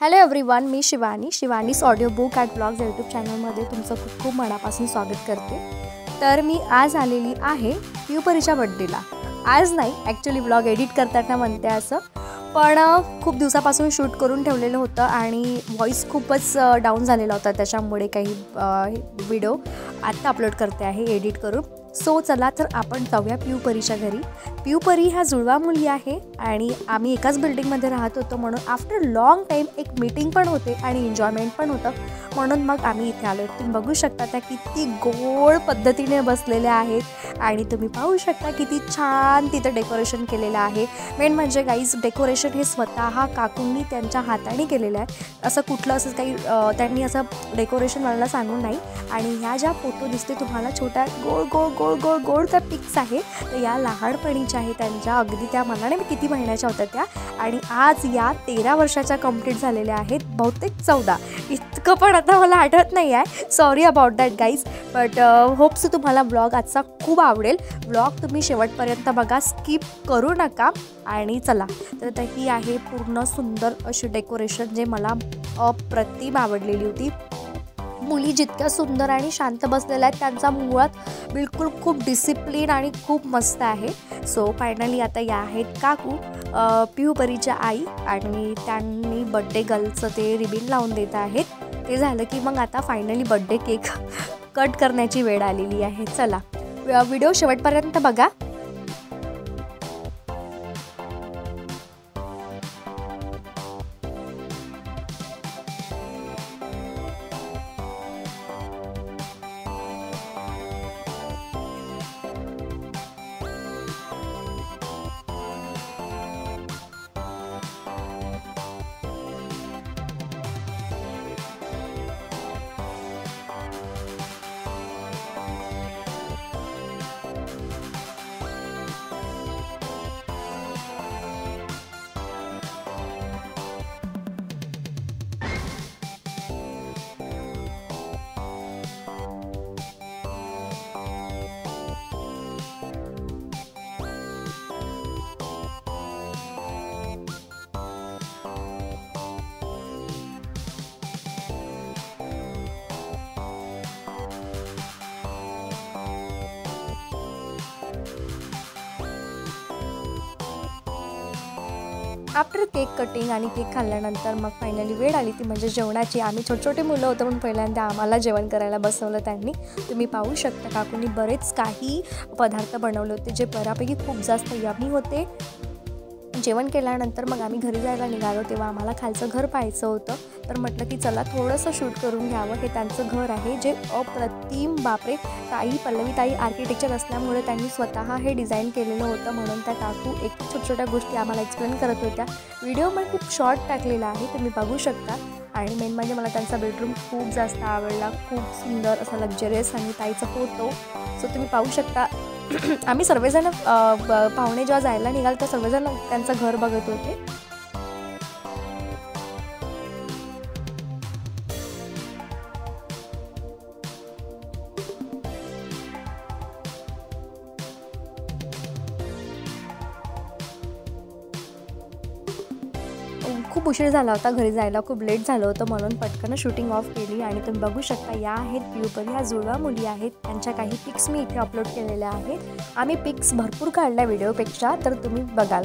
Hello everyone, मी Shivani's audio book at blogs YouTube चॅनलमध्ये तुमचं खूप खूप मनापासून स्वागत करते। तर मी आज आलेली आहे पियूपरीच्या बर्थडेला। आज नाही, ॲक्च्युली ब्लॉग एडिट करताना म्हणते असं, पण खूप दिवसापासून शूट करून ठेवलेलं होतं आणि व्हॉइस खूपच डाऊन झालेला होता, त्याच्यामुळे काही व्हिडिओ आत्ता अपलोड करते आहे एडिट करून। सो चला तर आपण जाऊया पियूपरीच्या घरी। पियूपरी ह्या जुळवा मुली आहे आणि आम्ही एकाच बिल्डिंगमध्ये राहत होतो, म्हणून आफ्टर लॉंग टाईम एक मीटिंग पण होते आणि एन्जॉयमेंट पण होतं, म्हणून मग आम्ही इथे आलो। तुम्ही बघू शकता त्या किती गोड पद्धतीने बसलेल्या आहेत आणि तुम्ही पाहू शकता किती छान तिथे डेकोरेशन केलेलं आहे। मेन म्हणजे गाईज, डेकोरेशन हे स्वतः काकूंनी त्यांच्या हाताने केलेलं आहे, असं कुठलं असं काही त्यांनी असं डेकोरेशन मला सांगून नाही। आणि ह्या ज्या फोटो दिसते तुम्हाला छोट्या गोड गोड गोड गोड गोड त्या पिक्स आहे, तर या लहानपणीच्या आहे त्यांच्या, अगदी त्या मला नाही किती महिन्याच्या होत्या त्या, आणि आज या 13 वर्षाच्या कंप्लीट झालेल्या आहेत, बहुतेक 14 इतकं पण आता मला आठवत नाही आहे, sorry about that guys. But hopes तुम्हाला ब्लॉग आजचा खूप आवडेल। ब्लॉग तुम्ही शेवटपर्यंत बघा, स्किप करू नका। आणि चला तर ही आहे पूर्ण सुंदर अशी डेकोरेशन, जे मला अप्रतिम आवडलेली होती। मुली जितक्या सुंदर आणि शांत बसलेल्या आहेत, त्यांचा मुळात बिलकुल खूप डिसिप्लिन आणि खूप मस्त आहे। सो फायनली आता या आहेत काकू, पियूपरीच्या आई, आणि त्यांनी बड्डे गर्लचं ते रिबिन लावून देत आहेत। ते झालं की मग आता फायनली बड्डे केक कट करण्याची वेळ आलेली आहे। चला व्हिडिओ शेवटपर्यंत बघा। आफ्टर केक कटिंग आणि केक खाल्ल्यानंतर मग फायनली वेळ आली ती म्हणजे जेवणाची। आम्ही छोटे मुलं होतो, पण पहिल्यांदा आम्हाला जेवण करायला बसवलं त्यांनी। तुम्ही पाहू शकता काकूंनी बरेच काही पदार्थ बनवले होते, जे बऱ्यापैकी खूप जास्त यम्मी होते। जेवण केल्यानंतर मग आम्ही घरी जायला निघालो, तेव्हा आम्हाला खालचं घर पाहायचं होतं, तर म्हटलं की चला थोडंसं शूट करून घ्यावं। हे त्यांचं घर आहे, जे अप्रतिम, बापरे। पल्लवी ताई आर्किटेक्चर असल्यामुळे त्यांनी स्वतः हे डिझाईन केलेलं होतं, म्हणून त्या काकू एक छोट्या गोष्टी आम्हाला एक्सप्लेन करत होत्या। व्हिडिओ मी खूप शॉर्ट टाकलेला आहे, तुम्ही बघू शकता। आणि मेन म्हणजे मला त्यांचा बेडरूम खूप जास्त आवडला, खूप सुंदर असा लक्झरियस, आणि ताईचा फोटो। सो तुम्ही पाहू शकता आम्ही सर्वजण पाहुणे जेव्हा जायला निघाल तर सर्वजण त्यांचं घर बघत होते। खूप उशीर झाला होता घरी जायला, खूप लेट झालं होतं, म्हणून पटकन शूटिंग ऑफ केली। आणि तुम्ही बघू शकता या आहेत पियूपरी, ह्या जुळवा मुली आहेत। त्यांच्या काही पिक्स मी इथे अपलोड केलेल्या आहेत। आम्ही पिक्स भरपूर काढल्या व्हिडिओपेक्षा, तर तुम्ही बघाल।